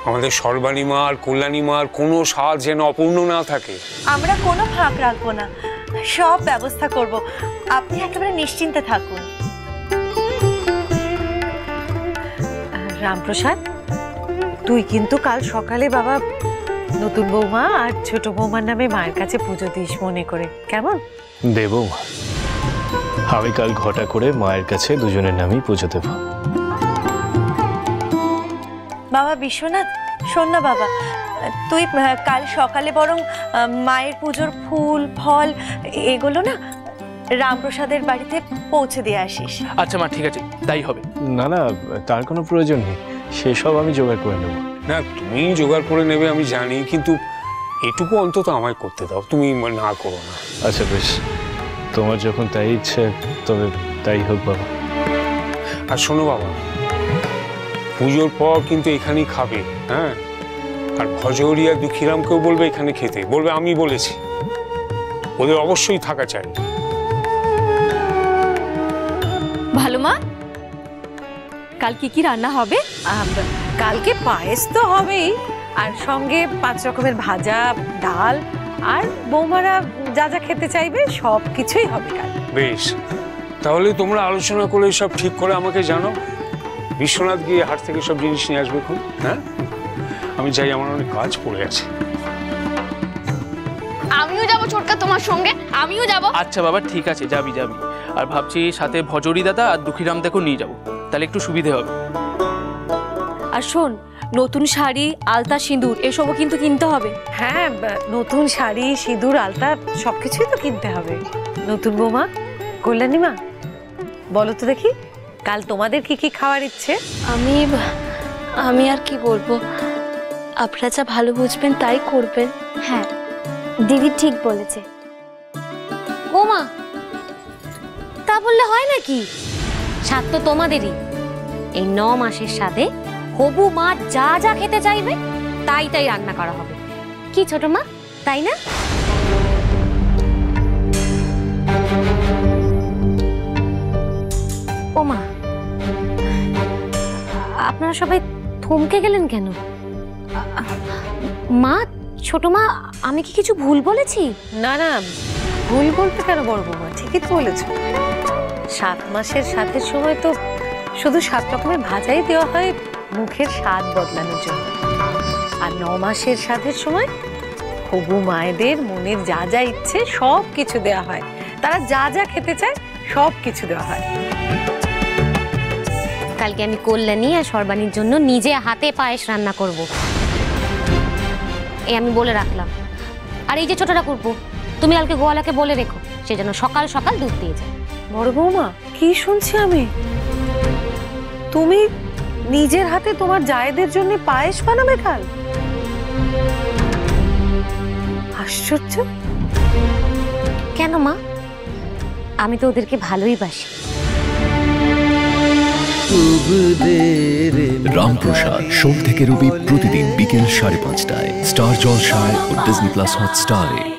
আমাদের সর্বাণী মা আর কল্যাণী মার কোনো স্বাদ যেন অপূর্ণ না থাকে। আমরা কোনো ফাঁক রাখবো না, সব ব্যবস্থা করব, আপনি একেবারে নিশ্চিন্তে থাকুন। রামপ্রসাদ, তুই কিন্তু কাল সকালে বাবা নতুন বৌমা আর ছোট বৌমার নামে মায়ের কাছে পুজো দিস মনে করে, কেমন? দেব, আমি কাল ঘটা করে মায়ের কাছে দুজনের নামই পুজো দেব। বাবা বিশ্বনাথ, শোন না বাবা, তুই কাল সকালে বরং মায়ের পুজোর ফুল ফল এগুলো না রামপ্রসাদের বাড়িতে পৌঁছে দিয়ে আসিস। আচ্ছা মা, ঠিক আছে, তাই হবে। না না, তার কোনো প্রয়োজন নেই, সেসব আমি জোগাড় করে নেব। না, তুমি জোগাড় করে নেবে আমি জানি, কিন্তু এটুকু অন্তত আমায় করতে দাও, তুমি না করো না। আচ্ছা বেশ, তোমার যখন তাই ইচ্ছে তবে তাই হোক বাবা। আর শোনো বাবা, পুজোর পর কিন্তু এখানেই খাবে, হ্যাঁ? আর ভজহরি আর দুঃখীরামকেও বলবে এখানে খেতে, বলবে আমি বলেছি, ওদের অবশ্যই থাকা চাই। ভালো মা, কাল কি কি রান্না হবে? কালকে পায়েস তো হবেই, আর সঙ্গে 5 রকমের ভাজা, ডাল, আর বৌমারা যা যা খেতে চাইবে সব কিছুই হবে কাল। বেশ, তাহলে তোমরা আলোচনা করে সব ঠিক করে আমাকে জানো। বিশ্বনাথ গিয়ে হাট থেকে সব জিনিস নিয়ে আসবে খুব, হ্যাঁ? আমি যাই, আমার অনেক কাজ পড়ে আছে। আমিও যাব ছোটকা তোমার সঙ্গে, আমিও যাব। আচ্ছা বাবা, ঠিক আছে, যাবি যাবি। আর ভাবছি সাথে ভজরি দাদা আর দুঃখীরাম দেখো নিয়ে যাবো, তাহলে একটু সুবিধে হবে। আর শোন, নতুন শাড়ি, আলতা, সিঁদুর এসবও কিন্তু কিনতে হবে। হ্যাঁ, নতুন শাড়ি, সিঁদুর, আলতা সবকিছুই তো কিনতে হবে। নতুন বৌমা, কল্যাণী মা, বলো তো দেখি কাল তোমাদের কি কি খাওয়ার ইচ্ছে? আমি আর কি বলবো, আপনারা যা ভালো বুঝবেন তাই করবেন। হ্যাঁ, দিদি ঠিক বলেছে। ও মা, তা বললে হয় নাকি? স্বাদ তো তোমাদেরই। এই 9 মাসের স্বাদে হবু মা যা যা খেতে চাইবে তাই তাই রান্না করা হবে। কি ছোট মা, তাই না? ও মা, আপনারা সবাই থমকে গেলেন কেন? মা, ছোট মা, আমি কি কিছু ভুল বলেছি? না না, ভুল বলতে কেন বড় বৌমা, ঠিকই তো বলেছ। 7 মাসের স্বাদের সময় তো শুধু 7 রকমের ভাজাই দেওয়া হয় মুখের স্বাদ বদলানোর জন্য, আর 9 মাসের স্বাদের সময় হবু মায়েদের মনের যা যা ইচ্ছে সব কিছু দেওয়া হয়, তারা যা যা খেতে চায় সব কিছু দেওয়া হয়। কালকে আমি কল্যাণী আর সর্বাণীর জন্য নিজে হাতে পায়েস রান্না করব, এই আমি বলে রাখলাম। আর এই যে ছোট ঠাকুরপো, তুমি কালকে গোয়ালাকে বলে রেখো সে যেন সকাল সকাল দুধ দিয়ে যায়। বড় বৌমা, কি শুনছি আমি? তুমি নিজের হাতে তোমার জায়েদের জন্য পায়েস বানাবে কাল? আশ্চর্য। কেন মা, আমি তো ওদেরকে ভালোই বাসি। রামপ্রসাদ সোম থেকে রবি প্রতিদিন বিকেল 5:30টায় স্টার জলসায় ও ডিজনি প্লাস হটস্টারে।